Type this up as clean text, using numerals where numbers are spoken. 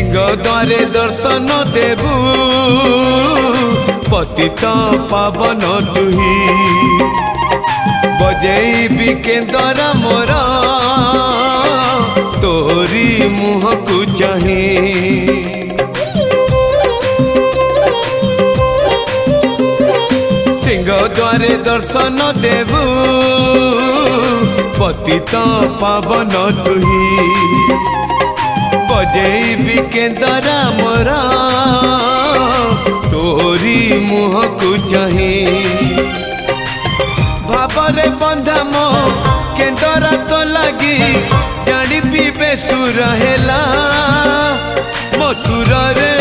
सिंहद्वारे दर्शन देबू पतित पावन तुही बजेबी केंदरा मोर तोरी मुह को चाही सिंहद्वारे दर्शन देबू पतित पावन तुही बजेबी केंदरा मोर तोरी मुह को चाही भावरे बंधा मो केंदरा तो लगी जानी पीबे सुर हेला मो सुर रे